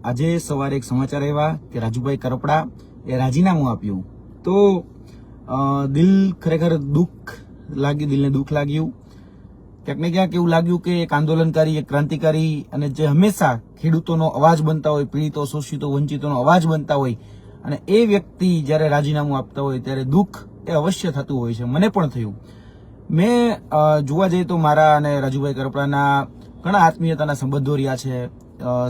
આજે સવારે એક સમાચાર આવ્યા કે રાજુભાઈ કરપડા એ રાજીનામું આપ્યું તો દિલ ખરેખર દિલને દુઃખ લાગ્યું. ક્યાંક ને ક્યાંક એવું લાગ્યું કે એક આંદોલનકારી, એક ક્રાંતિકારી અને જે હંમેશા ખેડૂતોનો અવાજ બનતા હોય, પીડિતો, શોષિતો, વંચિતોનો અવાજ બનતા હોય અને એ વ્યક્તિ જ્યારે રાજીનામું આપતા હોય ત્યારે દુઃખ એ અવશ્ય થતું હોય છે. મને પણ થયું. મેં જોવા જઈએ તો મારા અને રાજુભાઈ કરપડાના ઘણા આત્મીયતાના સંબંધો રહ્યા છે.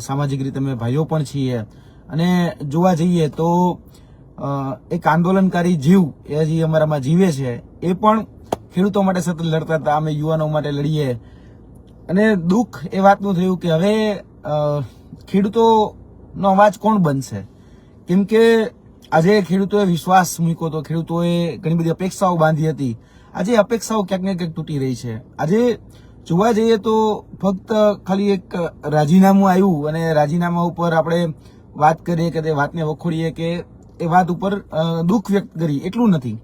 સામાજિક રીતે અમે ભાઈઓ પણ છીએ અને જોવા જઈએ તો એક આંદોલનકારી જીવ એ હજી અમારામાં જીવે છે. એ પણ ખેડૂતો માટે સતત લડતા હતા, અમે યુવાનો માટે લડીએ. અને દુઃખ એ વાતનું થયું કે હવે ખેડૂતોનો અવાજ કોણ બનશે? કેમ કે આજે ખેડૂતોએ વિશ્વાસ મૂક્યો હતો, ખેડૂતોએ ઘણી બધી અપેક્ષાઓ બાંધી હતી. આજે અપેક્ષાઓ ક્યાંક ને ક્યાંક તૂટી રહી છે. આજે જોવા જઈએ તો ફક્ત ખાલી એક રાજીનામું આવ્યું અને રાજીનામા ઉપર આપણે વાત કરીએ કે તે વાતને વખોડીએ કે એ વાત ઉપર દુઃખ વ્યક્ત કરી એટલું નથી,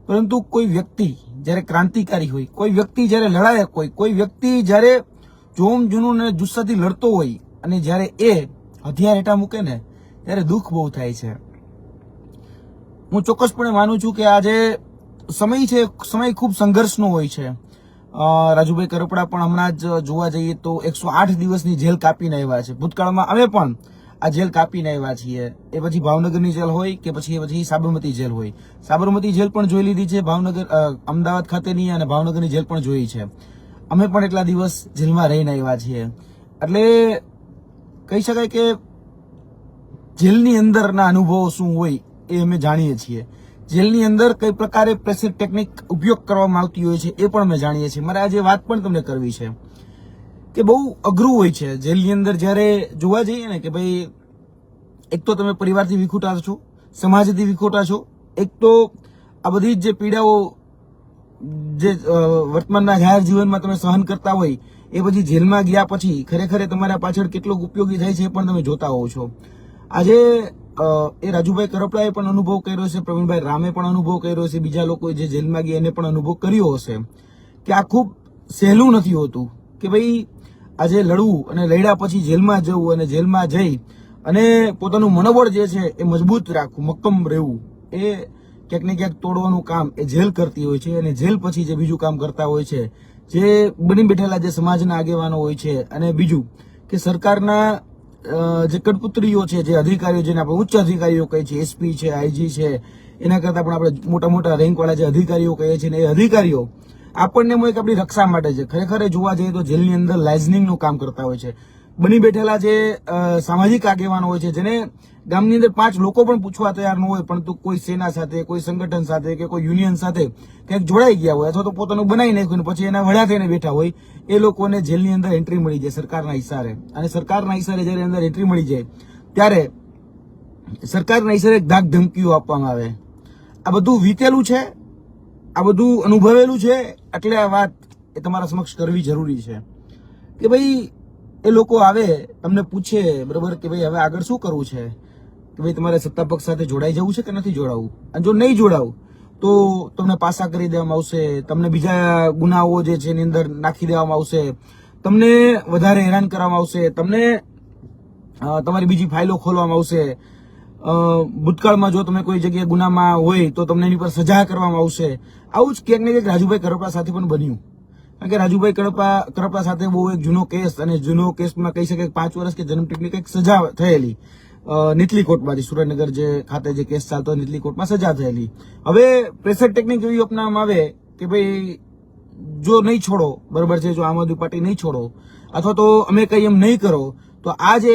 પરંતુ કોઈ વ્યક્તિ જ્યારે ક્રાંતિકારી હોય, કોઈ વ્યક્તિ જ્યારે લડાયક હોય, કોઈ વ્યક્તિ જ્યારે જોમ જૂનું અને જુસ્સાથી લડતો હોય અને જ્યારે એ હથિયાર હેઠા મૂકે ને ત્યારે દુઃખ બહુ થાય છે. હું ચોક્કસપણે માનું છું કે આજે સમય છે, સમય ખૂબ સંઘર્ષનો હોય છે. રાજુભાઈ કરપડા પણ હમણાં જ જોવા જઈએ તો 108 દિવસની જેલ કાપીને આવ્યા છે. ભૂતકાળમાં અમે પણ આ જેલ કાપીને આવ્યા છીએ. એ પછી ભાવનગરની જેલ હોય કે પછી સાબરમતી જેલ હોય. સાબરમતી જેલ પણ જોઈ લીધી છે, ભાવનગર અમદાવાદ ખાતેની, અને ભાવનગરની જેલ પણ જોઈ છે. અમે પણ એટલા દિવસ જેલમાં રહીને આવ્યા છીએ. એટલે કહી શકાય કે જેલની અંદરના અનુભવો શું હોય એ અમે જાણીએ છીએ. જેલની અંદર કઈ પ્રકારે પ્રેશર ટેકનિક ઉપયોગ કરવામાં આવતી હોય છે એ પણ અમે જાણીએ છીએ. મારે આજે વાત પણ તમને કરવી છે કે બહુ અઘરું હોય છે જેલની અંદર જ્યારે જોવા જઈએ ને કે ભાઈ એક તો તમે પરિવારથી વિખૂટા છો, સમાજથી વિખૂટા છો, એક તો આ બધી જે પીડાઓ જે વર્તમાનના જાહેર જીવનમાં તમે સહન કરતા હોય એ પછી જેલમાં ગયા પછી ખરેખર તમારા પાછળ કેટલો ઉપયોગી થાય છે એ પણ તમે જોતા હોવ છો. આજે એ રાજુભાઈ કરપડાએ પણ અનુભવ કર્યો છે, પ્રવીણભાઈ રામે પણ અનુભવ કર્યો છે, બીજા લોકો જે જેલમાં ગયા એને પણ અનુભવ કર્યો હશે કે આ ખૂબ સહેલું નથી હોતું કે ભાઈ આજે લડવું અને લડ્યા પછી જેલમાં જવું અને જેલમાં જઈ અને પોતાનું મનોબળ જે છે એ મજબૂત રાખવું, મક્કમ રહેવું, એ ક્યાંક ને ક્યાંક તોડવાનું કામ એ જેલ કરતી હોય છે. અને જેલ પછી જે બીજું કામ કરતા હોય છે જે બની બેઠેલા જે સમાજના આગેવાનો હોય છે, અને બીજું કે સરકારના જે કઠપુતળીઓ છે, જે અધિકારીઓ, જેને આપણે ઉચ્ચ અધિકારીઓ કહીએ છીએ, એસપી છે, આઈજી છે, એના કરતા પણ આપણે મોટા મોટા રેન્કવાળા જે અધિકારીઓ કહીએ છીએ ને એ અધિકારીઓ આપણને એક આપણી રક્ષા માટે છે. ખરેખર જોવા જઈએ તો જેલની અંદર લાઇઝનિંગનું કામ કરતા હોય છે. બની બેઠેલા જે સામાજિક આગેવાનો હોય છે, જેને ગામની અંદર 5 લોકો પણ પૂછવા તૈયાર ન હોય, પરંતુ કોઈ સેના સાથે, કોઈ સંગઠન સાથે કે કોઈ યુનિયન સાથે કંઈક જોડાઈ ગયા હોય અથવા તો પોતાનું બનાવી નાખ્યું પછી એના વડા થઈને બેઠા હોય, એ લોકોને જેલની અંદર એન્ટ્રી મળી જાય સરકારના ઈશારે. અને સરકારના ઈશારે જયારે અંદર એન્ટ્રી મળી જાય ત્યારે સરકારના ઈશારે ધાક ધમકીઓ આપવામાં આવે. આ બધું વીતેલું છે, આ બધું અનુભવેલું છે, એટલે આ વાત એ તમારા સમક્ષ કરવી જરૂરી છે કે ભાઈ એ લોકો આવે તમને પૂછે બરોબર કે ભાઈ હવે આગળ શું કરવું છે, કે ભાઈ તમારે સત્તા પક્ષ સાથે જોડાઈ જવું છે કે નથી જોડાવું. અને જો નહીં જોડાવું તો તમને પાસા કરી દેવામાં આવશે, તમને બીજા ગુનાઓ જે છે એની અંદર નાખી દેવામાં આવશે, તમને વધારે હેરાન કરવામાં આવશે, તમને તમારી બીજી ફાઇલો ખોલવામાં આવશે. ભૂતકાળમાં જો તમે કોઈ જગ્યાએ ગુનામાં હોય તો તમને એની પર સજા કરવામાં આવશે. આવું જ ક્યાંક ને ક્યાંક રાજુભાઈ કરપડા સાથે પણ બન્યું. કારણ કે રાજુભાઈ કરપડા સાથે બહુ એક જૂનો કેસ, અને જૂનો કેસમાં કહી શકાય 5 વર્ષ કે જન્મટીપની કંઈક સજા થયેલી નીતલી કોર્ટમાંથી, સુરેન્દ્રનગર જે ખાતે જે કેસ ચાલતો નીતલી કોર્ટમાં સજા થયેલી. હવે પ્રેશર ટેકનિક એવી અપનાવવામાં આવે કે ભાઈ જો નહીં છોડો, બરોબર છે, જો આમ આદમી પાર્ટી નહીં છોડો અથવા તો અમે કઈ એમ નહીં કરો તો આ જે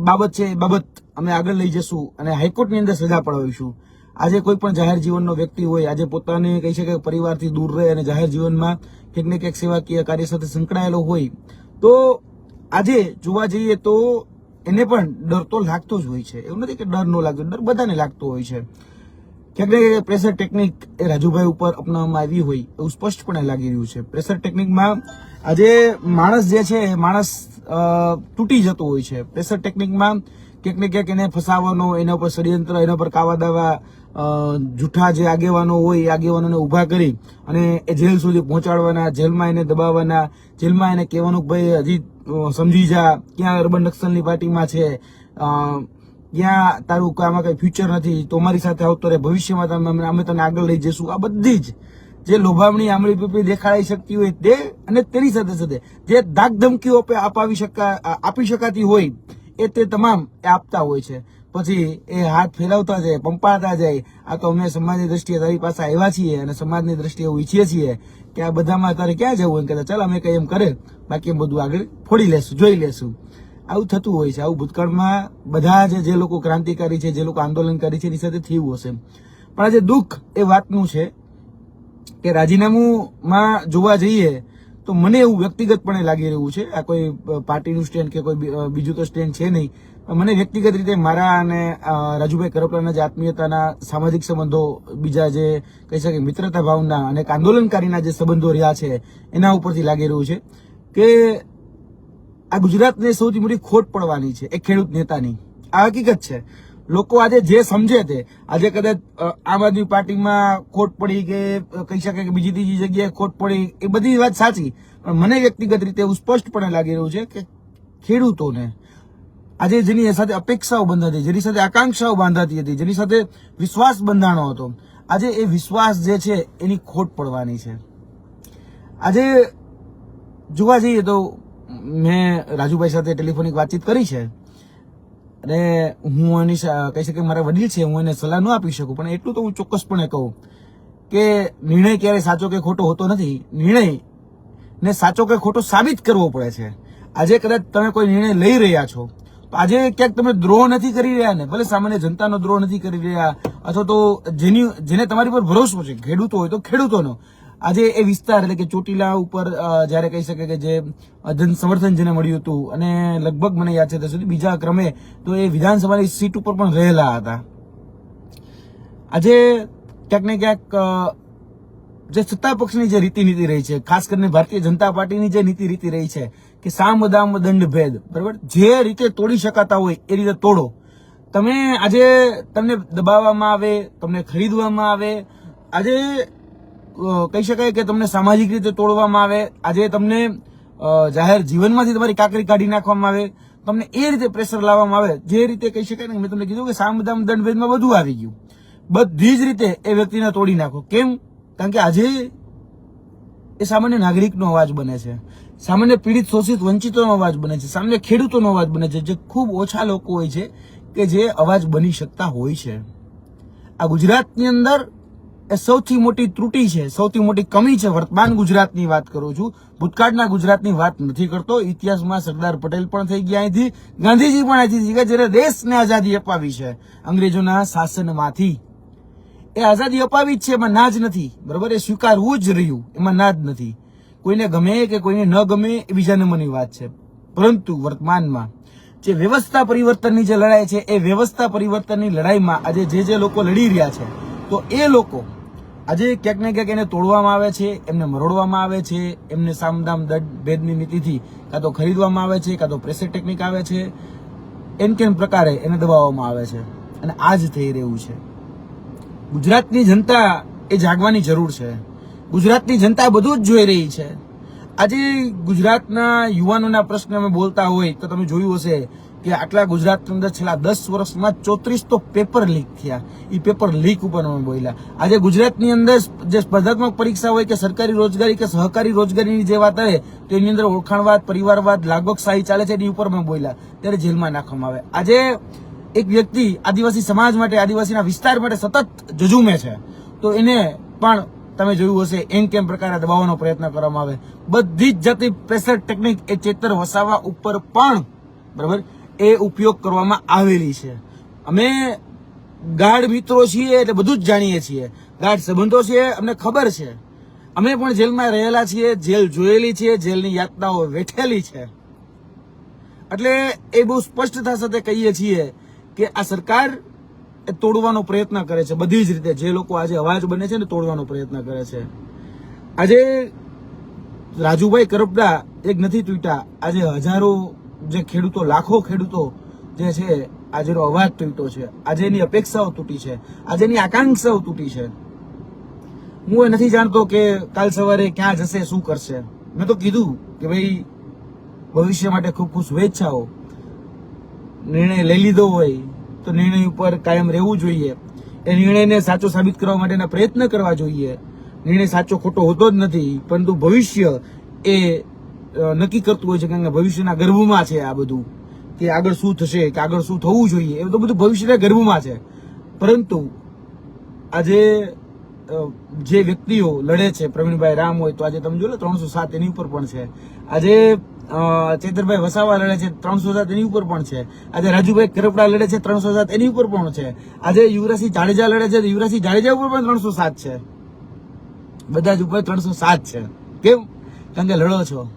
બાબત છે એ બાબત અમે આગળ લઈ જશું અને હાઈકોર્ટની અંદર સજા પડાવીશું. આજે કોઈ પણ જાહેર જીવનનો વ્યક્તિ હોય, આજે પોતાને કહી શકાય પરિવારથી દૂર રહે અને જાહેર જીવનમાં ક્યાંક ને ક્યાંક સેવાકીય કાર્ય સાથે સંકળાયેલો હોય તો આજે જોવા જઈએ તો એને પણ ડર તો લાગતો જ હોય છે. એવું નથી કે ડર ન લાગતો, ડર બધાને લાગતો હોય છે. ક્યાંક ને પ્રેશર ટેકનિક એ રાજુભાઈ ઉપર અપનાવવામાં આવી હોય એવું સ્પષ્ટપણે લાગી રહ્યું છે. પ્રેશર ટેકનિકમાં આજે માણસ જે છે માણસ તૂટી જતો હોય છે. પ્રેશર ટેકનિકમાં ક્યાંક ને ક્યાંક એને ફસાવાનો, એના ઉપર ષડયંત્ર, એના ઉપર કાવા દાવા, જૂઠા જે આગેવાનો હોય એ આગેવાનોને ઉભા કરી અને એ જેલ સુધી પહોંચાડવાના, જેલમાં એને દબાવવાના, જેલમાં એને કહેવાનું ભાઈ હજી સમજી જા, ક્યાં અર્બન નક્સલની પાર્ટીમાં છે, ત્યાં તારું આમાં કઈ ફ્યુચર નથી, તો અમારી સાથે આવતો રહે, ભવિષ્યમાં અમે તને આગળ લઈ જઈશું. આ બધી જ જે લોભામણી આમળી પીપળી દેખાડી શકતી હોય તે, અને તેની સાથે સાથે જે ધાક ધમકીઓ આપી શકાતી હોય એ તે તમામ એ આપતા હોય છે. પછી એ હાથ ફેરવતા જાય, પંપાતા જાય, આ તો અમે સમાજની દ્રષ્ટિએ તારી પાસે આવ્યા છીએ અને સમાજની દ્રષ્ટિએ એવું ઈચ્છીએ છીએ કે આ બધામાં તારે ક્યાં જવું, એમ કહેતા ચાલ અમે કઈ એમ કરે, બાકી એમ બધું આગળ ફોડી લેશું, જોઈ લેશું. આવું થતું હોય છે. આવું ભૂતકાળમાં બધા જે લોકો ક્રાંતિકારી છે, જે લોકો આંદોલનકારી છે, એની સાથે થયું હશે. પણ આજે દુઃખ એ વાતનું છે કે રાજીનામુંમાં જોવા જઈએ તો મને એવું વ્યક્તિગતપણે લાગી રહ્યું છે, આ કોઈ પાર્ટીનું સ્ટેન્ડ કે કોઈ બીજું તો સ્ટેન્ડ છે નહીં, મને વ્યક્તિગત રીતે મારા અને રાજુભાઈ કરપલાના જે આત્મીયતાના સામાજિક સંબંધો, બીજા જે કહી શકાય મિત્રતા ભાવના અને આંદોલનકારીના જે સંબંધો રહ્યા છે એના ઉપરથી લાગી રહ્યું છે કે આ ગુજરાતને સૌથી મોટી ખોટ પડવાની છે એ ખેડૂત નેતાની. આ હકીકત છે. લોકો આજે જે સમજે તે, આજે કદાચ આમ આદમી પાર્ટીમાં ખોટ પડી કે કહી શકાય કે બીજી ત્રીજી જગ્યાએ ખોટ પડી, એ બધી વાત સાચી, પણ મને વ્યક્તિગત રીતે એવું સ્પષ્ટપણે લાગી રહ્યું છે કે ખેડૂતોને આજે જેની સાથે અપેક્ષાઓ બંધાતી, જેની સાથે આકાંક્ષાઓ બાંધાતી હતી, જેની સાથે વિશ્વાસ બંધાણો હતો, આજે એ વિશ્વાસ જે છે એની ખોટ પડવાની છે. આજે જોવા જઈએ તો મેં રાજુભાઈ સાથે ટેલિફોનિક વાતચીત કરી છે અને હું એની કહી શકાય મારા વડીલ છે, હું એને સલાહ ન આપી શકું, પણ એટલું તો હું ચોક્કસપણે કહું કે નિર્ણય ક્યારે સાચો કે ખોટો હોતો નથી. નિર્ણય ને સાચો કે ખોટો સાબિત કરવો પડે છે. આજે કદાચ તમે કોઈ નિર્ણય લઈ રહ્યા છો તો આજે ક્યાંક તમે દ્રોહ નથી કરી રહ્યા ને, ભલે સામાન્ય જનતાનો દ્રોહ નથી કરી રહ્યા, અથવા તો જેને તમારી પર ભરોસો છે, ખેડૂતો હોય તો ખેડૂતોનો, આજે એ વિસ્તાર એટલે કે ચોટીલા ઉપર જયારે કહી શકે કે જે જન સમર્થન જેને મળ્યું હતું અને લગભગ મને યાદ છે ત્યાં સુધી બીજા ક્રમે તો એ વિધાનસભાની સીટ ઉપર પણ રહેલા હતા. આજે ક્યાંક ને ક્યાંક જે સત્તા પક્ષની જે રીતિ નીતિ રહી છે, ખાસ કરીને ભારતીય જનતા પાર્ટીની જે નીતિ રીતિ રહી છે કે સામ દામ દંડ ભેદ, બરાબર, જે રીતે તોડી શકાતા હોય એ રીતે તોડો. તમે આજે તમને દબાવવામાં આવે, તમને ખરીદવામાં આવે, આજે કહી શકાય કે તમને સામાજિક રીતે તોડવામાં આવે, આજે તમને જાહેર જીવનમાંથી તમારી કાકરી કાઢી નાખવામાં આવે, તમને એ રીતે પ્રેશર લાવવામાં આવે, જે રીતે કહી શકાય ને, મેં તમને કીધું કે સામ દામ દંડ ભેદમાં બધું આવી ગયું. બધી જ રીતે એ વ્યક્તિને તોડી નાખો. કેમ? કારણ કે આજે એ સામાન્ય નાગરિકનો અવાજ બને છે, સામાન્ય પીડિત શોષિત વંચિતોનો અવાજ બને છે, સામાન્ય ખેડૂતોનો અવાજ બને છે, જે ખૂબ ઓછા લોકો હોય છે કે જે અવાજ બની શકતા હોય છે. આ ગુજરાતની અંદર એ સૌથી મોટી ત્રુટિ છે, સૌથી મોટી કમી છે. વર્તમાન ગુજરાતની વાત કરું છું, ભૂતકાળના ગુજરાતની વાત નથી કરતો. ઇતિહાસમાં સરદાર પટેલ પણ થઈ ગયા અહીંથી, ગાંધીજી પણ અહીંથી થઈ ગયા, જ્યારે દેશને આઝાદી અપાવી છે અંગ્રેજોના શાસનમાંથી. એ આઝાદી અપાવી જ છે, એમાં ના જ નથી, બરોબર, એ સ્વીકારવું જ રહ્યું, એમાં ના જ નથી. કોઈને ગમે કે કોઈને ન ગમે એ બીજા નંબરની વાત છે, પરંતુ વર્તમાનમાં જે વ્યવસ્થા પરિવર્તનની જે લડાઈ છે એ વ્યવસ્થા પરિવર્તનની લડાઈમાં આજે જે લોકો લડી રહ્યા છે, તો એ લોકો આજે ક્યાંક ને ક્યાંક એને તોડવામાં આવે છે, એમને મરોડવામાં આવે છે, એમને સામદામ ભેદની નીતિથી કાં તો ખરીદવામાં આવે છે, કાં તો પ્રેશર ટેકનિક આવે છે, એમ કેમ પ્રકારે એને દબાવવામાં આવે છે. અને આ જ થઈ રહ્યું છે. ગુજરાતની જનતા એ જાગવાની જરૂર છે. ગુજરાતની જનતા બધું જ જોઈ રહી છે. આજે ગુજરાતના યુવાનોના પ્રશ્ન અમે બોલતા હોય તો તમે જોયું હશે કે આટલા ગુજરાતની અંદર છેલ્લા 10 વર્ષમાં 34 તો પેપર લીક થયા. એ પેપર લીક ઉપર અમે બોલ્યા. આજે ગુજરાતની અંદર જે સ્પર્ધાત્મક પરીક્ષા હોય કે સરકારી રોજગારી કે સહકારી રોજગારીની જે વાત આવે તો એની અંદર ઓળખાણવાદ, પરિવારવાદ, લાગવકશાહી ચાલે છે, એની ઉપર અમે બોલ્યા ત્યારે જેલમાં નાખવામાં આવે. આજે એક વ્યક્તિ આદિવાસી સમાજ માટે, આદિવાસીના વિસ્તાર માટે સતત જજુમે છે, તો એને પણ તમે જોયું હશે એમ કેમ પ્રકારે દબાવવાનો પ્રયત્ન કરવામાં આવે. બધી જ જાતિ પ્રેશર ટેકનિક એ ચેતર વસાવા ઉપર પણ, બરાબર, એ ઉપયોગ કરવામાં આવેલી છે. અમે ગાઢ મિત્રો છીએ એટલે બધું જ જાણીએ છીએ, ગાઢ સંબંધો છે, અમને ખબર છે. અમે પણ જેલમાં રહેલા છીએ, જેલ જોયેલી છે, જેલની યાતનાઓ વેઠેલી છે. એટલે એ બહુ સ્પષ્ટતા સાથે કહીએ છીએ કે આ સરકાર એ તોડવાનો પ્રયત્ન કરે છે બધી જ રીતે. જે લોકો આજે અવાજ બને છે ને તોડવાનો પ્રયત્ન કરે છે. આજે રાજુભાઈ કરપડા એક નથી તૂટ્યા, આજે હજારો જે ખેડૂતો, લાખો ખેડૂતો જે છે આજેનો અવાજ તૂટ્યો છે, આજે એની અપેક્ષાઓ તૂટી છે, આજે એની આકાંક્ષાઓ તૂટી છે. હું એ નથી જાણતો કે કાલ સવારે ક્યાં જશે, શું કરશે. મેં તો કીધું કે ભાઈ ભવિષ્ય માટે ખૂબ ખૂબ શુભેચ્છાઓ. નિર્ણય લઈ લીધો હોય તો નિર્ણય ઉપર કાયમ રહેવું જોઈએ. એ નિર્ણયને સાચો સાબિત કરવા માટેના પ્રયત્ન કરવા જોઈએ. નિર્ણય સાચો ખોટો હોતો જ નથી, પરંતુ ભવિષ્ય એ નક્કી કરતું હોય છે, કારણ કે ભવિષ્યના ગર્ભમાં છે આ બધું, કે આગળ શું થશે, કે આગળ શું થવું જોઈએ, એ તો બધું ભવિષ્યના ગર્ભમાં છે. પરંતુ આજે જે વ્યક્તિઓ લડે છે, પ્રવીણભાઈ રામ હોય તો આજે તમે જો 307 એની ઉપર પણ છે. આજે ચેતરભાઈ વસાવા લડે છે 307 એની ઉપર પણ છે. આજે રાજુભાઈ કરપડા લડે છે 307 એની ઉપર પણ છે. આજે યુવરાજસિંહ જાડેજા લડે છે, યુવરાજસિંહ જાડેજા ઉપર પણ 307 છે. બધા જ ઉપર 307 છે. કેમ? કારણ કે લડો છો.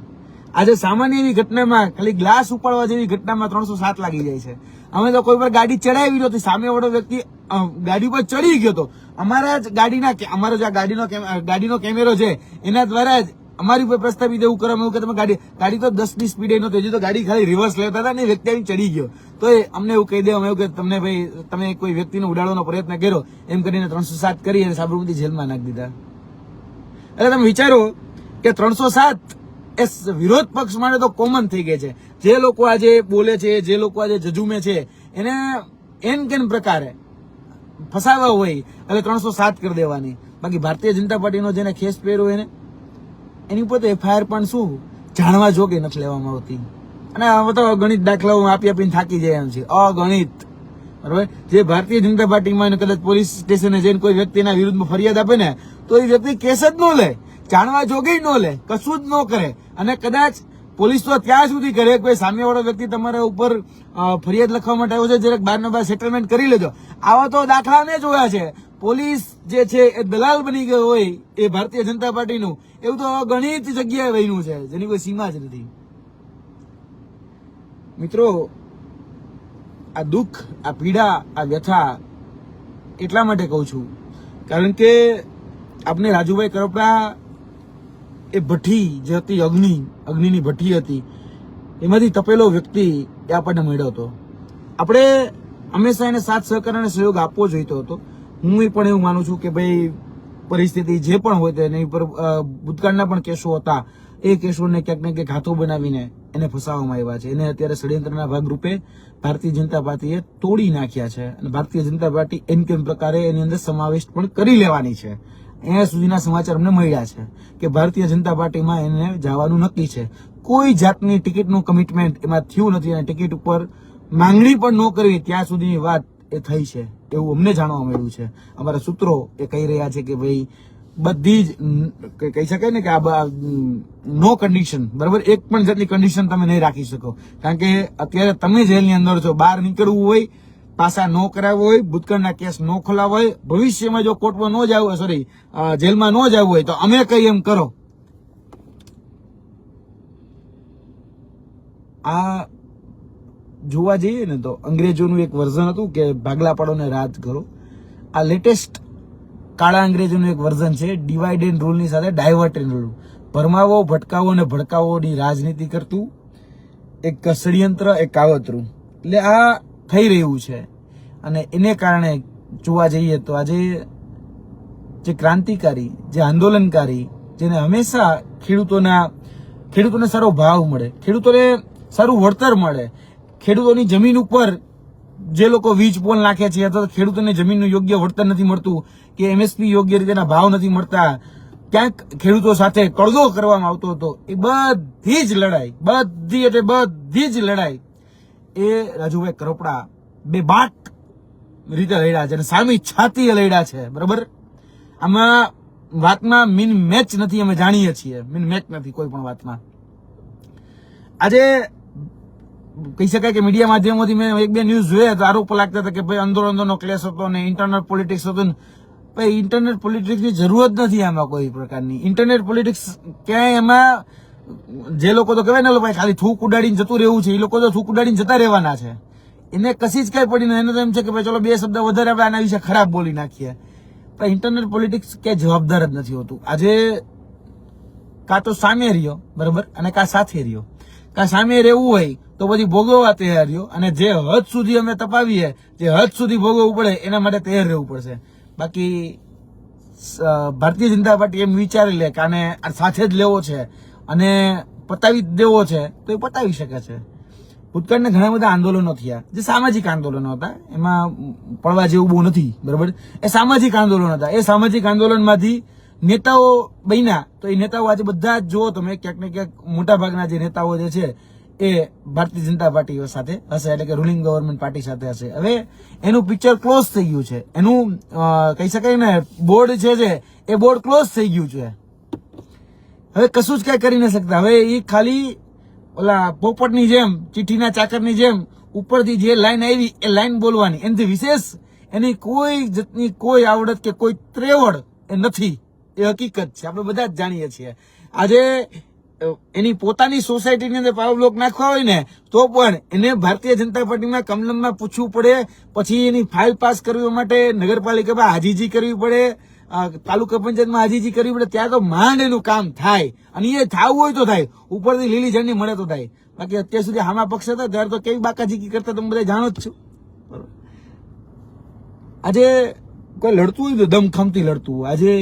આજે સામાન્ય એવી ઘટનામાં, ખાલી ગ્લાસ ઉપાડવા જેવી ઘટનામાં 307 લાગી જાય છે. અમે તો કોઈ પર ગાડી ચડાવી નહોતી, સામે વાળો વ્યક્તિ ગાડી પર ચડી ગયો હતો. અમારા જ અમારો જે ગાડીનો કેમેરો છે એના દ્વારા જ અમારી ઉપર પ્રસ્થાપિત એવું કરવામાં આવ્યું કે તમે ગાડી તો 10ની સ્પીડે નહોતી, હજી તો ગાડી ખાલી રિવર્સ લેતા હતા ને વ્યક્તિ આવી ચડી ગયો. તો અમને એવું કહી દેવામાં આવ્યું કે તમને ભાઈ તમે કોઈ વ્યક્તિને ઉડાડવાનો પ્રયત્ન કર્યો, એમ કરીને 307 કરી અને સાબરમતી જેલમાં નાખી દીધા. એટલે તમે વિચારો કે 307 એ વિરોધ પક્ષ માટે તો કોમન થઈ ગઈ છે. જે લોકો આજે બોલે છે, જે લોકો આજે જજુમે છે, એને એન કેન પ્રકારે ફસાવા હોય એટલે 307 કરી દેવાની. બાકી ભારતીય જનતા પાર્ટીનો જેને ખેસ પહેર્યો એની ઉપર તો FIR પણ શું જાણવા જોગે નથી લેવામાં આવતી. અને હવે તો ગણિત દાખલાઓ આપીને થાકી જાય એમ છે, અગણિત. બરોબર? જે ભારતીય જનતા પાર્ટીમાં કદાચ પોલીસ સ્ટેશને જઈને કોઈ વ્યક્તિના વિરુદ્ધમાં ફરિયાદ આપે ને તો એ વ્યક્તિ કેસ જ ન લે, જાણવા જોગે ન લે, કશું જ ન કરે. અને કદાચ પોલીસ તો ત્યાં સુધી કરે કોઈ સામેવાળો વ્યક્તિ તમારા ઉપર ફરિયાદ લખવા માટે આવ્યો છે, જરાક બારનો બાર સેટલમેન્ટ કરી લેજો. આવા તો દાખલા મેં જોયા છે. પોલીસ જે છે એ દલાલ બની ગયો હોય એ ભારતીય જનતા પાર્ટીનું, એવું તો ગણિત જગ્યાએ બન્યું છે જેની કોઈ સીમા જ નથી. મિત્રો, આ દુઃખ, આ પીડા, આ વ્યથા એટલા માટે કહું છું કારણ કે આપણે રાજુભાઈ કરપડા એ ભઠ્ઠી જે હતી, અગ્નિની ભઠ્ઠી હતી, એમાંથી તપેલો વ્યક્તિ એ આપણને મળ્યો હતો. આપણે હંમેશા એને સાથ સહકાર અને સહયોગ આપવો જોઈતો હતો. હું પણ એવું માનું છું કે ભાઈ પરિસ્થિતિ જે પણ હોય તેની ઉપર ભૂતકાળના પણ કેસો હતા, એ કેસોને ક્યાંક ને ક્યાંક હાથો બનાવીને એને ફસાવવામાં આવ્યા છે. એને અત્યારે ષડયંત્રના ભાગરૂપે ભારતીય જનતા પાર્ટીએ તોડી નાખ્યા છે અને ભારતીય જનતા પાર્ટી એમ કેમ પ્રકારે એની અંદર સમાવેશ પણ કરી લેવાની છે. અહીંયા સુધીના સમાચાર અમને મળ્યા છે કે ભારતીય જનતા પાર્ટીમાં એને જવાનું નક્કી છે. કોઈ જાતની ટિકિટનું કમિટમેન્ટ એમાં થયું નથી અને ટિકિટ ઉપર માંગણી પણ ન કરવી ત્યાં સુધીની વાત એ થઈ છે એવું અમને જાણવા મળ્યું છે. અમારા સૂત્રો એ કહી રહ્યા છે કે ભાઈ બધી જ કહી શકાય ને કે આ નો કન્ડિશન, બરાબર, એક પણ જાતની કન્ડિશન તમે નહીં રાખી શકો. કારણ કે અત્યારે તમે જેલની અંદર છો, બહાર નીકળવું હોય, પાસા ન કરાવવો હોય, ભૂતકાળના કેસ ન ખોલાવવા હોય, ભવિષ્યમાં જો કોર્ટમાં ન જવું હોય, સોરી જેલમાં ન જવું હોય તો અમે કઈ એમ કરો. આ જોવા જઈએ ને તો અંગ્રેજોનું એક વર્ઝન હતું કે ભાગલા પાડો ને રાજ કરો. આ લેટેસ્ટ કાળા અંગ્રેજોનું એક વર્ઝન છે, ડિવાઇડ એન્ડ રૂલની સાથે ડાયવર્ટ એન્ડ રૂલ. ભરમાવો, ભટકાવો અને ભડકાવોની રાજનીતિ કરતું એક ષડયંત્ર, એક કાવતરું. એટલે આ થઈ રહ્યું છે અને એને કારણે જોવા જઈએ તો આજે જે ક્રાંતિકારી, જે આંદોલનકારી, જેને હંમેશા ખેડૂતોને સારો ભાવ મળે, ખેડૂતોને સારું વળતર મળે, ખેડૂતોની જમીન ઉપર જે લોકો વીજ પોલ નાખે છે અથવા ખેડૂતોને જમીનનું યોગ્ય વળતર નથી મળતું કે MSP યોગ્ય રીતેના ભાવ નથી મળતા, ક્યાંક ખેડૂતો સાથે કળદો કરવામાં આવતો હતો, એ બધી જ લડાઈ એ રાજુભાઈ કરપડા બેબાક રીતે લડ્યા છે અને સામી છાતીએ લડ્યા છે. બરાબર? આમાં વાતમાં મીન મેચ નથી, અમે જાણીએ છીએ મીન મેચ નથી કોઈ પણ વાતમાં. આજે કહી શકાય કે મીડિયા માધ્યમોથી મેં એક બે ન્યૂઝ જોયા તો આરોપ લાગતા હતા કે ભાઈ અંદરો ક્લેશ હતો ને ઇન્ટરનલ પોલિટિક્સ હતું. ભાઈ ઇન્ટરનેટ પોલિટિક્સની જરૂરત નથી આમાં કોઈ પ્રકારની. ઇન્ટરનેટ પોલિટિક્સ ક્યાંય એમાં જે લોકો તો કહેવાય ને ભાઈ ખાલી થૂક ઉડાડીને જતું રહેવું છે, એ લોકો તો થૂક ઉડાડીને જતા રહેવાના છે. એને કશી જ કઈ પડી ને એને તો એમ છે કે ભાઈ ચલો બે શબ્દ વધારે આપણે આના વિશે ખરાબ બોલી નાખીએ. પણ ઇન્ટરનેટ પોલિટિક્સ ક્યાંય જવાબદાર જ નથી હોતું. આજે કાં તો સામે રહ્યો, બરાબર, અને કાં સાથે રહ્યો. કાં સામે રહેવું હોય તો પછી ભોગવવા તૈયાર રહ્યો, અને જે હદ સુધી અમે તપાવીએ, જે હદ સુધી ભોગવવું પડે એના માટે તૈયાર રહેવું પડશે. બાકી ભારતીય જનતા પાર્ટી એમ વિચારી લે કે આને સાથે જ લેવો છે અને પતાવી જ દેવો છે તો એ પતાવી શકે છે. ભૂતકાળના ઘણા બધા આંદોલનો થયા જે સામાજિક આંદોલનો હતા, એમાં પડવા જેવું બહુ નથી, બરાબર. એ સામાજિક આંદોલન હતા. એ સામાજિક આંદોલનમાંથી નેતાઓ બન્યા, તો એ નેતાઓ આજે બધા જ જુઓ તમે ક્યાંક ને ક્યાંક મોટા ભાગના જે નેતાઓ જે છે એ ભારતીય જનતા પાર્ટી સાથે હશે, એટલે કે રૂલિંગ ગવર્મેન્ટ પાર્ટી સાથે હશે. હવે એનું પિક્ચર ક્લોઝ થઈ ગયું છે, એનું કહી શકાય ને બોર્ડ છે એ બોર્ડ ક્લોઝ થઈ ગયું છે. હવે કશું જ કઈ કરી ન શકતા. હવે એ ખાલી ઓલા પોપટની જેમ, ચિઠ્ઠીના ચાકરની જેમ ઉપરથી જે લાઈન આવી એ લાઈન બોલવાની, એનાથી વિશેષ એની કોઈ જાતની કોઈ આવડત કે કોઈ ત્રેવડ એ નથી. એ હકીકત છે, આપણે બધા જ જાણીએ છીએ. આજે એની પોતાની સોસાયટીની અંદર પાવર બ્લોક નાખવા હોય ને તો પણ એને ભારતીય જનતા પાર્ટીમાં કમલમમાં પૂછવું પડે, પછી એની ફાઇલ પાસ કરવા માટે નગરપાલિકામાં હાજીજી કરવી પડે, તાલુકા પંચાયતમાં હાજીજી કરવી પડે, ત્યાં તો માંડ એનું કામ થાય. અને એ થવું હોય તો થાય, ઉપરથી લીલી ઝંડી મળે તો થાય. બાકી અત્યાર સુધી હામા પક્ષ હતા ત્યારે તો કેવી બાકાજીકી કરતા તમે બધા જાણો જ છો. બરોબર. આજે કોઈ લડતું હોય તો દમખમથી લડતું. આજે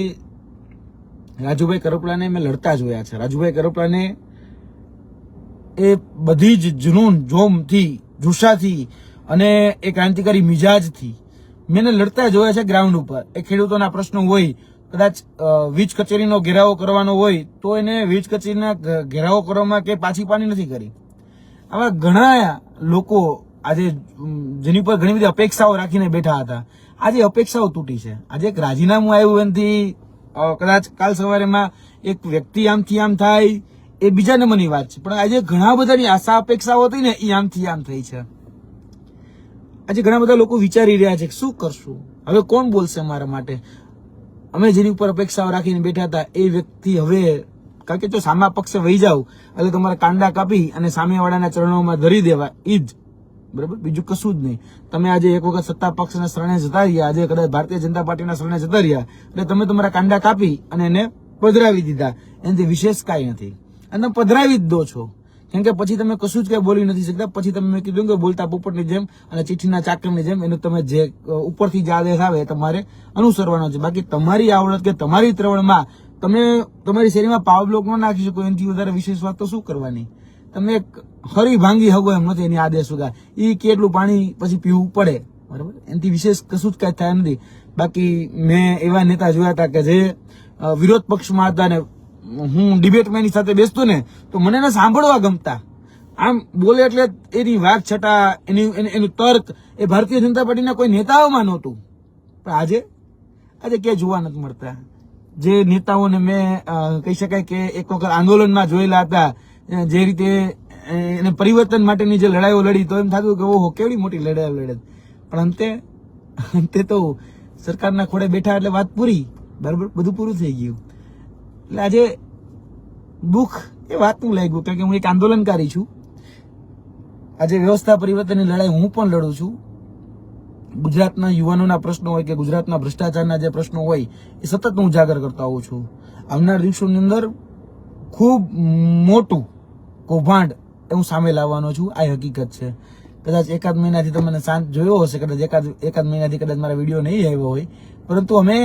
રાજુભાઈ કરપલાને મેં લડતા જોયા છે. રાજુભાઈ કરપલાને એ બધી જ જુનૂન, જોમથી, જુસ્સાથી અને એ ક્રાંતિકારી મિજાજથી મેં લડતા જોયા છે ગ્રાઉન્ડ ઉપર. એ ખેડૂતોના પ્રશ્નો હોય, કદાચ વીજ કચેરીનો ઘેરાવો કરવાનો હોય તો એને વીજ કચેરીના ઘેરાવો કરવામાં કે પાછી પાની નથી કરી. આવા ઘણા લોકો આજે જેની પર ઘણી બધી અપેક્ષાઓ રાખીને બેઠા હતા, આજે અપેક્ષાઓ તૂટી છે. આજે એક રાજીનામું આવ્યું એનાથી કદાચ કાલ સવારેમાં એક વ્યક્તિ આમથી આમ થાય એ બીજા નંબરની વાત છે, પણ આજે ઘણા બધાની આશા અપેક્ષાઓ હતી ને એ આમથી આમ થઈ છે. આજે ઘણા બધા લોકો વિચારી રહ્યા છે કે શું કરશું, હવે કોણ બોલશે મારા માટે. અમે જેની ઉપર અપેક્ષાઓ રાખીને બેઠા હતા એ વ્યક્તિ હવે, કારણ કે જો સામા પક્ષે વહી જાવ એટલે તમારા કાંડા કાપી અને સામેવાળાના ચરણોમાં ધરી દેવા, ઈ જ બરાબર, બીજું કશું જ નહીં. તમે આજે એક વખત સત્તા પક્ષના શરણે જતા રહ્યા, આજે કદાચ ભારતીય જનતા પાર્ટીના શરણે જતા રહ્યા એટલે તમે તમારા કાંડા કાપી અને એને પધરાવી દીધા. એનાથી વિશેષ કાંઈ નથી, અને તમે પધરાવી જ દો છો, કેમ કે પછી તમે કશું જ કઈ બોલી નથી શકતા. પછી તમે મેં કીધું કે બોલતા પોપટની જેમ અને ચિઠ્ઠીના ચાકરની જેમ એનું તમે જે ઉપરથી જે આદેશ આવે એ તમારે અનુસરવાનો છે. બાકી તમારી આવડત કે તમારી ત્રવણમાં તમે તમારી શેરીમાં પાવર બ્લોક ન નાખી શકો, એનાથી વધારે વિશેષ વાત તો શું કરવાની. તમે હરી ભાંગી હગો એમ નથી એની આદેશ સુધા. એ કેટલું પાણી પછી પીવું પડે, બરાબર. એનાથી વિશેષ કશું જ કઈ થાય નથી. બાકી મેં એવા નેતા જોયા હતા કે જે વિરોધ પક્ષમાં હતા ને હું ડિબેટમાં એની સાથે બેસતો ને તો મને એને સાંભળવા ગમતા. આમ બોલે એટલે એની વાત છટા, એનું તર્ક એ ભારતીય જનતા પાર્ટીના કોઈ નેતાઓમાં નહોતું. પણ આજે ક્યાંય જોવા નથી મળતા. જે નેતાઓને મેં કહી શકાય કે એક વખત આંદોલનમાં જોયેલા હતા, જે રીતે એને પરિવર્તન માટેની જે લડાઈઓ લડી તો એમ થતું કે ઓહો કેવડી મોટી લડાઈઓ લડે, પણ અંતે તો સરકારના ખોડે બેઠા એટલે વાત પૂરી, બરાબર, બધું પૂરું થઈ ગયું. એટલે આજે દુઃખ એ વાતનું લાગ્યું, કારણ કે હું એક આંદોલનકારી છું. આજે વ્યવસ્થા પરિવર્તનની લડાઈ હું પણ લડું છું. ગુજરાતના યુવાનોના પ્રશ્નો હોય કે ગુજરાતના ભ્રષ્ટાચારના જે પ્રશ્નો હોય એ સતત હું ઉજાગર કરતા હોઉં છું. આવનાર દિવસોની અંદર ખૂબ મોટું કૌભાંડ હું સામે લાવવાનો છું, આ હકીકત છે. કદાચ એકાદ મહિનાથી તમને શાંત જોયો હશે, કદાચ એકાદ મહિનાથી કદાચ મારા વિડીયો નહીં આવ્યો હોય, પરંતુ અમે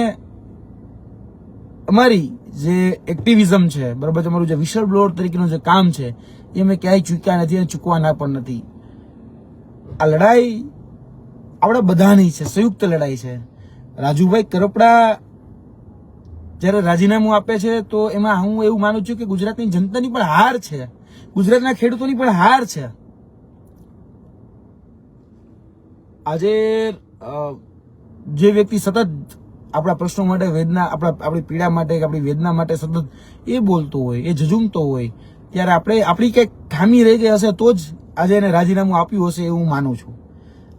અમારી જે એક્ટિવિઝમ છે, બરાબર, તમારું જે વિશલ બ્લોર તરીકેનું જે કામ છે એ અમે ક્યાંય ચૂક્યા નથી અને ચૂકવાના પણ નથી. આ લડાઈ આપણા બધાની છે, સંયુક્ત લડાઈ છે. રાજુભાઈ કરપડા જયારે રાજીનામું આપે છે તો એમાં હું એવું માનું છું કે ગુજરાતની જનતાની પણ હાર છે, ગુજરાતના ખેડૂતોની પણ હાર છે. આજે જે વ્યક્તિ સતત આપણા પ્રશ્નો માટે વેદના, આપણી પીડા માટે, આપણી વેદના માટે સતત એ બોલતો હોય, એ ઝઝૂમતો હોય, ત્યારે આપણી કંઈક ખામી રહી ગઈ હશે તો જ આજે એને રાજીનામું આપ્યું હશે એવું માનું છું.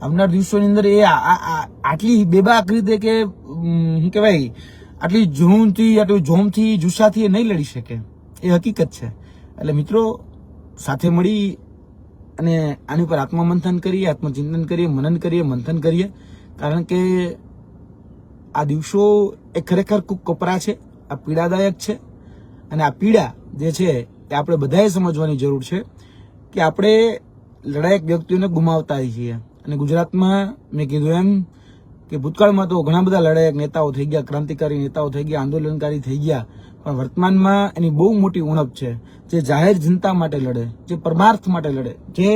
આવનાર દિવસોની અંદર એ આટલી બેબાક રીતે કે શું કહેવાય, આટલી જૂનથી, આટલી જોમથી, જુસ્સાથી એ નહીં લડી શકે, એ હકીકત છે. એટલે મિત્રો, સાથે મળી અને આની ઉપર આત્મમંથન કરીએ, આત્મચિંતન કરીએ, મનન કરીએ, મંથન કરીએ. કારણ કે આ દિવસો એ ખરેખર ખૂબ કપરા છે, આ પીડાદાયક છે. અને આ પીડા જે છે એ આપણે બધાએ સમજવાની જરૂર છે કે આપણે લડાયક વ્યક્તિઓને ગુમાવતા છીએ. અને ગુજરાતમાં મેં કીધું એમ કે ભૂતકાળમાં તો ઘણા બધા લડાયક નેતાઓ થઈ ગયા, ક્રાંતિકારી નેતાઓ થઈ ગયા, આંદોલનકારી થઈ ગયા, પણ વર્તમાનમાં એની બહુ મોટી ઉણપ છે. જે જાહેર જનતા માટે લડે, જે પરમાર્થ માટે લડે, જે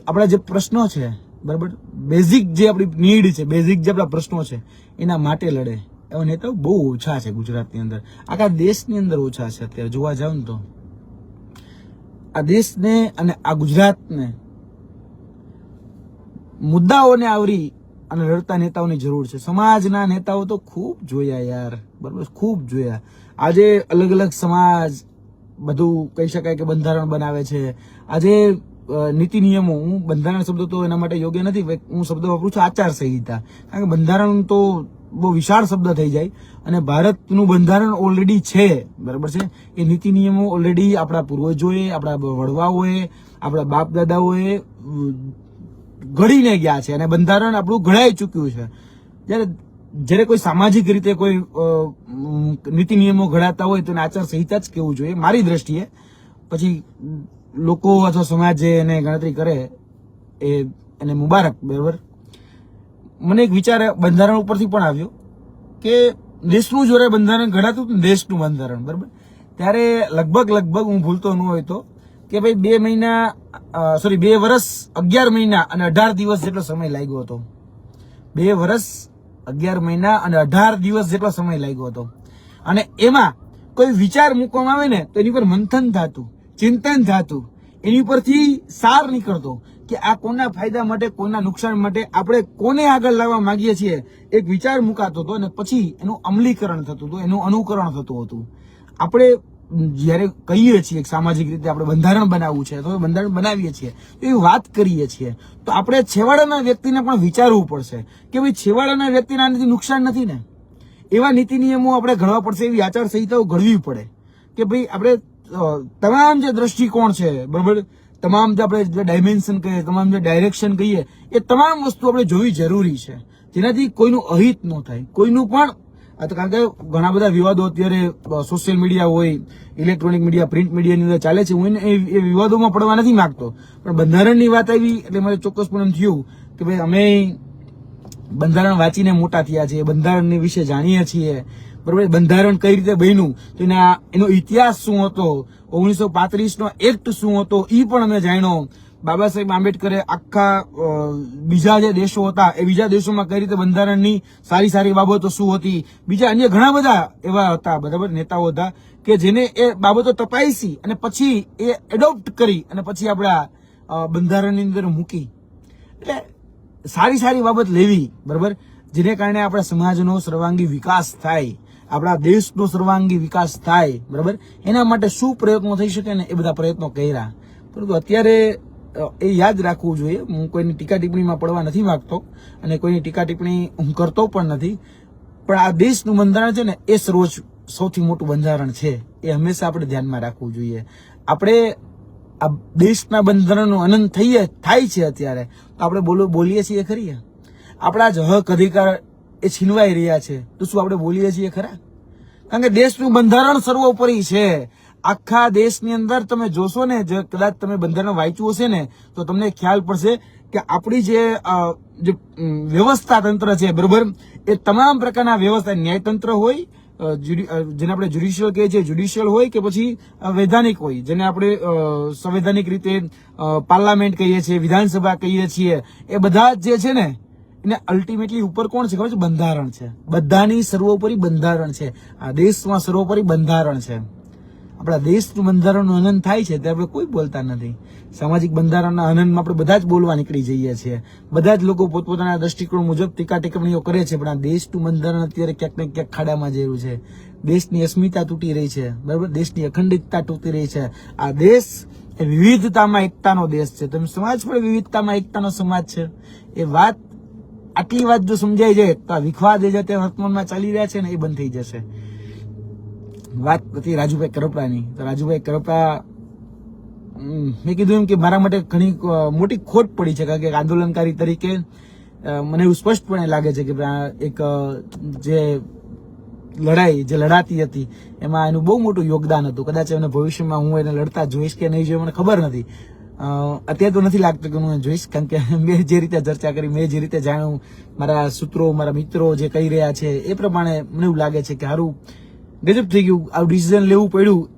આપણા જે પ્રશ્નો છે બરાબર, બેઝિક જે આપણી નીડ છે, બેઝિક જે આપણા પ્રશ્નો છે એના માટે લડે એવા નેતાઓ બહુ ઓછા છે ગુજરાતની અંદર, આખા દેશની અંદર ઓછા છે. અત્યારે જોવા જાવ ને તો આ દેશને અને આ ગુજરાતને મુદ્દાઓને આવરી અને લડતા નેતાઓની જરૂર છે. સમાજના નેતાઓ તો ખૂબ જોયા યાર, બરાબર, ખૂબ જોયા. આજે અલગ અલગ સમાજ બધું કહી શકાય કે બંધારણ બનાવે છે. આજે નીતિ નિયમો, હું બંધારણ શબ્દ તો એના માટે યોગ્ય નથી, હું શબ્દ વાપરું છું આચાર સંહિતા, કારણ કે બંધારણ તો બહુ વિશાળ શબ્દ થઈ જાય અને ભારતનું બંધારણ ઓલરેડી છે, બરાબર છે. એ નીતિ નિયમો ઓલરેડી આપણા પૂર્વજોએ, આપણા વડવાઓએ, આપણા બાપ દાદાઓએ ઘડીને ગયા છે અને બંધારણ આપણું ઘડાઈ ચૂક્યું છે. જ્યારે કોઈ સામાજિક રીતે કોઈ નીતિ નિયમો ઘડાતા હોય તો એને આચાર સંહિતા જ કહેવું જોઈએ મારી દ્રષ્ટિએ. પછી લોકો અથવા સમાજ જે એને ગણતરી કરે એને મુબારક, બરાબર. મને એક વિચાર બંધારણ ઉપરથી પણ આવ્યો કે દેશનું જોરે બંધારણ ઘડાતું હતું, દેશનું બંધારણ, બરાબર, ત્યારે લગભગ હું ભૂલતો ન હોય તો કે ભાઈ 2 વર્ષ 11 મહિના અને 18 દિવસ જેટલો સમય લાગ્યો હતો. 2 વર્ષ 11 મહિના અને 18 દિવસ જેટલો સમય લાગ્યો હતો. અને એમાં કોઈ વિચાર મૂકવામાં આવે ને તો એની પર મંથન થતું, ચિંતન થતું, એની પરથી સાર નીકળતો કે આ કોના ફાયદા માટે, કોના નુકસાન માટે, આપણે કોને આગળ લાવવા માંગીએ છીએ, એક વિચાર મુકાતો હતો અને પછી એનું અમલીકરણ થતું હતું, એનું અનુકરણ થતું હતું. આપણે જયારે કહીએ છીએ સામાજિક રીતે આપણે બંધારણ બનાવવું છે તો બંધારણ બનાવીએ છીએ, એવી વાત કરીએ છીએ, તો આપણે છેવાડાના વ્યક્તિને પણ વિચારવું પડશે કે ભાઈ છેવાડાના વ્યક્તિને આનાથી નુકસાન નથી ને, એવા નીતિ નિયમો આપણે ઘડવા પડશે, એવી આચાર સંહિતાઓ ઘડવી પડે કે ભાઈ આપણે તમામ જે દ્રષ્ટિકોણ છે, બરાબર, તમામ જે આપણે જે ડાયમેન્શન કહીએ, તમામ જે ડાયરેક્શન કહીએ, એ તમામ વસ્તુ આપણે જોવી જરૂરી છે, જેનાથી કોઈનું અહિત ન થાય, કોઈનું પણ. કારણ કે ઘણા બધા વિવાદો અત્યારે સોશિયલ મીડિયા હોય, ઇલેક્ટ્રોનિક મીડિયા, પ્રિન્ટ મીડિયાની અંદર ચાલે છે. હું એ વિવાદોમાં પડવા નથી માંગતો, પણ બંધારણની વાત આવી એટલે મારે ચોક્કસપણે એમ થયું કે ભાઈ અમે બંધારણ વાંચીને મોટા થયા છીએ, બંધારણની વિશે જાણીએ છીએ, બરોબર. બંધારણ કઈ રીતે બન્યું, તો એનો ઇતિહાસ શું હતો, 1935 નો એક્ટ શું હતો એ પણ અમે જાણ્યો. બાબા સાહેબ આંબેડકરે આખા બીજા જે દેશો હતા એ બીજા દેશોમાં કઈ રીતે બંધારણની સારી બાબતો શું હતી, બીજા અન્ય ઘણા બધા એવા હતા, બરાબર, નેતાઓ હતા કે જેને એ બાબતો તપાસી અને પછી એ એડોપ્ટ કરી અને પછી આપણા બંધારણની અંદર મૂકી. એટલે સારી બાબત લેવી, બરાબર, જેને કારણે આપણા સમાજનો સર્વાંગી વિકાસ થાય, આપણા દેશનો સર્વાંગી વિકાસ થાય, બરાબર. એના માટે શું પ્રયત્નો થઈ શકે ને એ બધા પ્રયત્નો કર્યા. પરંતુ અત્યારે એ યાદ રાખવું જોઈએ. હું કોઈની ટીકા ટિપ્પણીમાં પડવા નથી માંગતો અને કોઈની ટીકા ટિપ્પણી હું કરતો પણ નથી, પણ આ દેશનું બંધારણ છે ને એ સૌથી મોટું બંધારણ છે, એ હંમેશા આપણે ધ્યાનમાં રાખવું જોઈએ. આપણે આ દેશના બંધારણનો આનંદ થાય છે અત્યારે, તો આપણે બોલીએ છીએ ખરી, આપણા જ હક અધિકાર એ છીનવાઈ રહ્યા છે, તો શું આપણે બોલીએ છીએ ખરા? કારણ કે દેશનું બંધારણ સર્વોપરી છે. આખા દેશની અંદર તમે જોશો ને, જે કદાચ તમે બંધારણ વાંચ્યું હશે ને તો તમને ખ્યાલ પડશે કે આપણી જે વ્યવસ્થા તંત્ર છે, બરોબર, એ તમામ પ્રકારના વ્યવસ્થા, ન્યાયતંત્ર હોય, જેને આપણે જ્યુડિશિયલ કહીએ છીએ, જ્યુડિશિયલ હોય કે પછી વૈધાનિક હોય, જેને આપણે સંવૈધાનિક રીતે પાર્લામેન્ટ કહીએ છીએ, વિધાનસભા કહીએ છીએ, એ બધા જે છે ને એને અલ્ટિમેટલી ઉપર કોણ છે ખબર છે? બંધારણ છે. બધાની સર્વોપરી બંધારણ છે. આ દેશમાં સર્વોપરી બંધારણ છે. આપણા દેશનું બંધારણનો આનંદ થાય છે ત્યારે આપણે કોઈ બોલતા નથી. સામાજિક બંધારણના આનંદમાં આપણે બધા જ બોલવા નીકળી જઈએ છીએ. બધા જ લોકો પોતપોતાના દ્રષ્ટિકોણ મુજબ ટીકા ટિપ્પણીઓ કરે છે, પણ આ દેશનું બંધારણ અત્યારે ક્યાંક ને ક્યાંક ખાડામાં જયું છે. દેશની અસ્મિતા તૂટી રહી છે, બરાબર, દેશની અખંડિતતા તૂટી રહી છે. આ દેશ એ વિવિધતામાં એકતાનો દેશ છે. તમે સમાજ પણ વિવિધતામાં એકતાનો સમાજ છે. એ વાત, આટલી વાત જો સમજાઈ જાય તો આ વિખવાદ જે વર્તમાનમાં ચાલી રહ્યા છે ને એ બંધ થઈ જશે. વાત હતી રાજુભાઈ કરપડાની, તો રાજુભાઈ કરપડા, મેં કીધું એમ કે મારા માટે ઘણી મોટી ખોટ પડી છે, કારણ કે આંદોલનકારી તરીકે મને એવું સ્પષ્ટપણે લાગે છે કે એક જે લડાઈ જે લડાતી હતી એમાં એનું બહુ મોટું યોગદાન હતું. કદાચ એને ભવિષ્યમાં હું એને લડતા જોઈશ કે નહીં જોઈએ મને ખબર નથી. અત્યારે તો નથી લાગતું કે હું જોઈશ, કારણ કે મેં જે રીતે ચર્ચા કરી, મેં જે રીતે જાણ્યું, મારા સૂત્રો, મારા મિત્રો જે કહી રહ્યા છે એ પ્રમાણે મને એવું લાગે છે કે સારું ગજબ થઈ ગયું, આવું ડિસિઝન લેવું પડ્યું,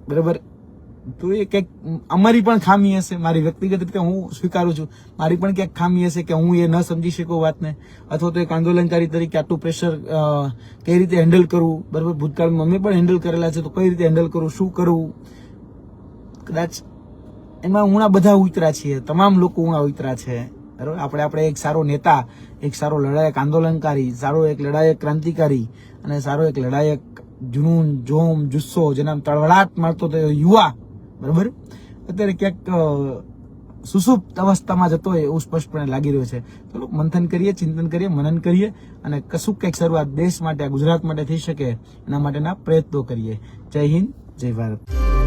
બરાબર. તો એ કંઈક અમારી પણ ખામી હશે. મારી વ્યક્તિગત રીતે હું સ્વીકારું છું, મારી પણ ક્યાંક ખામી હશે કે હું એ ન સમજી શકું વાતને, અથવા તો એક આંદોલનકારી તરીકે આટલું પ્રેશર કઈ રીતે હેન્ડલ કરવું, બરાબર. ભૂતકાળમાં અમે પણ હેન્ડલ કરેલા છે, તો કઈ રીતે હેન્ડલ કરવું, શું કરવું, કદાચ એમાં ઉણા બધા ઉતરા છીએ, તમામ લોકો ઉણા ઉતરા છે, બરાબર. આપણે એક સારો નેતા, એક સારો લડાયક આંદોલનકારી, સારો એક લડાયક ક્રાંતિકારી અને સારો એક લડાયક જુનૂન, જોમ, જુસ્સો, જેના તળવળાટ મારતો તો યુવા, બરાબર, અત્યારે ક્યાંક સુસુપ્ત અવસ્થામાં જતો હોય એવું સ્પષ્ટપણે લાગી રહ્યું છે. ચલો મંથન કરીએ, ચિંતન કરીએ, મનન કરીએ અને કશું કંઈક શરૂઆત દેશ માટે, ગુજરાત માટે થઈ શકે એના માટેના પ્રયત્નો કરીએ. જય હિન્દ, જય ભારત.